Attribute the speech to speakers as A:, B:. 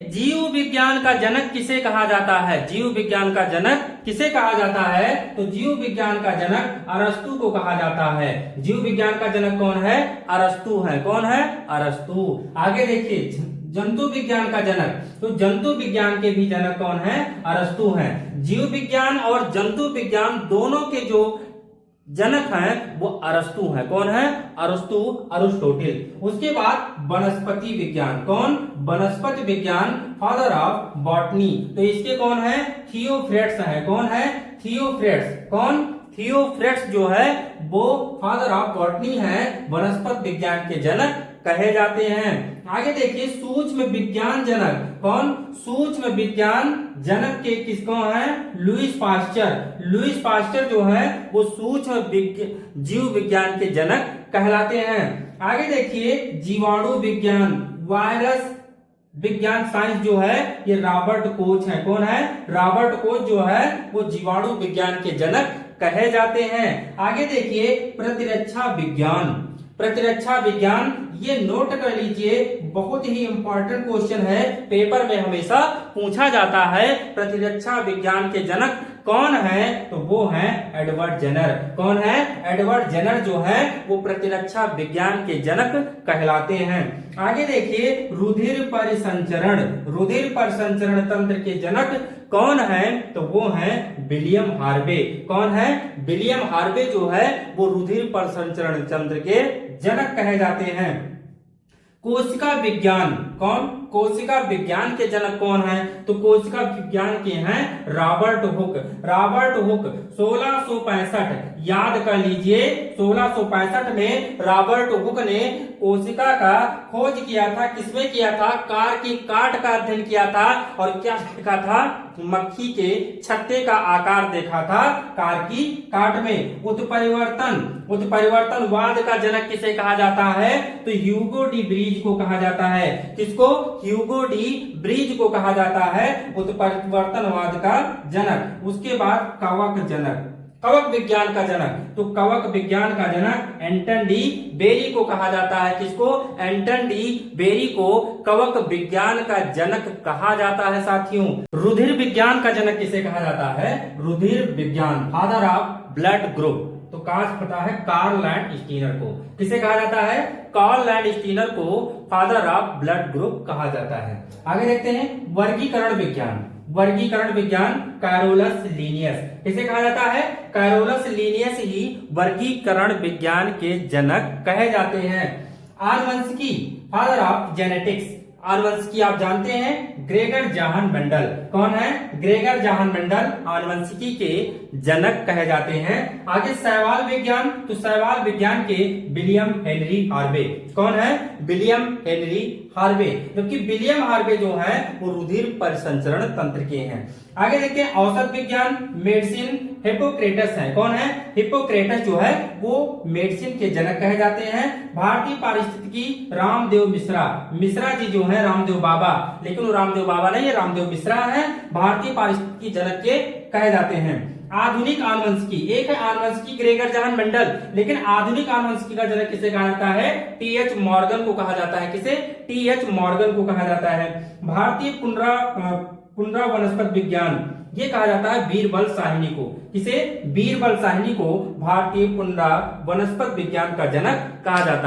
A: जीव विज्ञान का जनक किसे कहा जाता है? जीव विज्ञान का जनक किसे कहा जाता है? तो जीव विज्ञान का जनक अरस्तु को कहा जाता है। जीव विज्ञान का जनक कौन है? अरस्तु है। कौन है? अरस्तु। आगे देखिए, जंतु विज्ञान का जनक, तो जंतु विज्ञान के भी जनक कौन है? अरस्तु हैं। जीव विज्ञान और जंतु विज्ञान दोनों के जो जनक हैं वो अरस्तु हैं। कौन है? अरस्तु, अरिस्टोटिल। उसके बाद वनस्पति विज्ञान, कौन? वनस्पति विज्ञान, फादर ऑफ बॉटनी, तो इसके कौन है? थियोफ्रेट्स है। कौन है? थियोफ्रेट्स। कौन? थियोफ्रेट्स जो है वो फादर ऑफ बॉटनी है, वनस्पति विज्ञान के जनक कहे जाते हैं। आगे देखिए, सूक्ष्म विज्ञान जनक, कौन? सूक्ष्म विज्ञान जनक के किसको है? Lewis pasture. लुईस पास्चर जो है वो सूक्ष्म जीव विज्ञान के जनक कहलाते हैं। आगे देखिए, जीवाणु विज्ञान, वायरस विज्ञान साइंस जो है ये रॉबर्ट कोच है। कौन है? रॉबर्ट कोच जो है वो जीवाणु विज्ञान के जनक कहे जाते हैं। आगे देखिए, प्रतिरक्षा विज्ञान। प्रतिरक्षा विज्ञान, ये नोट कर लीजिए, बहुत ही इंपॉर्टेंट क्वेश्चन है, पेपर में हमेशा पूछा जाता है। प्रतिरक्षा विज्ञान के जनक कौन है? तो वो है एडवर्ड जेनर। कौन है? एडवर्ड जेनर जो है वो प्रतिरक्षा विज्ञान के जनक कहलाते हैं। आगे देखिए, रुधिर परिसंचरण, रुधिर परिसंचरण तंत्र के जनक कौन है? तो वो है विलियम हार्वे। कौन है? विलियम हार्वे जो है वो रुधिर परिसंचरण तंत्र के जनक कहे जाते हैं। कोशिका विज्ञान, कौन? कोशिका विज्ञान के जनक कौन है? तो कोशिका विज्ञान के हैं रॉबर्ट हुक। रॉबर्ट हुक 1665, याद कर लीजिए, 1665 में रॉबर्ट हुक ने कोशिका का खोज किया था। किसमें किया था? कार की काट का अध्ययन किया था। और क्या देखा था? मक्खी के छत्ते का आकार देखा था कार की काट में। उत्परिवर्तनवाद का जनक किसे कहा जाता है? तो ह्यूगो डी ब्रीज को कहा जाता है। किसको? ह्यूगो डी ब्रीज को कहा जाता है उत्परिवर्तनवाद का जनक। उसके बाद कवक जनक, कवक विज्ञान का जनक, तो कवक विज्ञान का जनक एंटन डी बेरी को कहा जाता है। किसको? एंटन डी बेरी को कवक विज्ञान का जनक कहा जाता है। साथियों, रुधिर विज्ञान का जनक किसे कहा जाता है? रुधिर विज्ञान, फादर ऑफ ब्लड ग्रुप, तो काश पता है कार्ल लैंड स्टीनर को। किसे कहा जाता है? कार्ल लैंड स्टीनर को फादर ऑफ ब्लड ग्रुप कहा जाता है। आगे देखते हैं, वर्गीकरण विज्ञान। वर्गीकरण विज्ञान, कैरोलस लीनियस। किसे कहा जाता है? कैरोलस लीनियस ही वर्गीकरण विज्ञान के जनक कहे जाते हैं। आनुवंशिकी, फादर ऑफ जेनेटिक्स। आनुवंशिकी आप जानते हैं, ग्रेगर जाहन मेंडल। कौन है? ग्रेगर जाहन मेंडल आनुवंशिकी के जनक कहे जाते हैं। आगे शैवाल विज्ञान, तो शैवाल विज्ञान के विलियम हेनरी हार्वे। कौन है? विलियम हेनरी हार्वे, जबकि विलियम हार्वे जो है वो रुधिर परिसंचरण तंत्र के हैं। आगे देखते हैं, औषध विज्ञान, मेडिसिन, हिप्पोक्रेटस है। कौन है? हिप्पोक्रेटस जो है वो मेडिसिन के जनक कहे जाते हैं। भारतीय पारिस्थितिकी, रामदेव मिश्रा। मिश्रा जी जो है रामदेव बाबा, लेकिन वो रामदेव बाबा नहीं है, रामदेव मिश्रा है, भारतीय पारिस्थितिकी जनक के कहे जाते हैं। आधुनिक आनुवंशिकी, एक है आनुवंशिकी ग्रेगर जाहन मेंडल, लेकिन आधुनिक आनुवंशिकी का जनक किसे कहा जाता है? टी.एच. मॉर्गन को कहा जाता है। किसे? टी.एच. मॉर्गन को कहा जाता है। भारतीय पुनरा वनस्पति विज्ञान, ये कहा जाता है बीरबल साहनी को। किसे? बीरबल साहनी को भारतीय पुनरा वनस्पति विज्ञान का जनक कहा जाता है।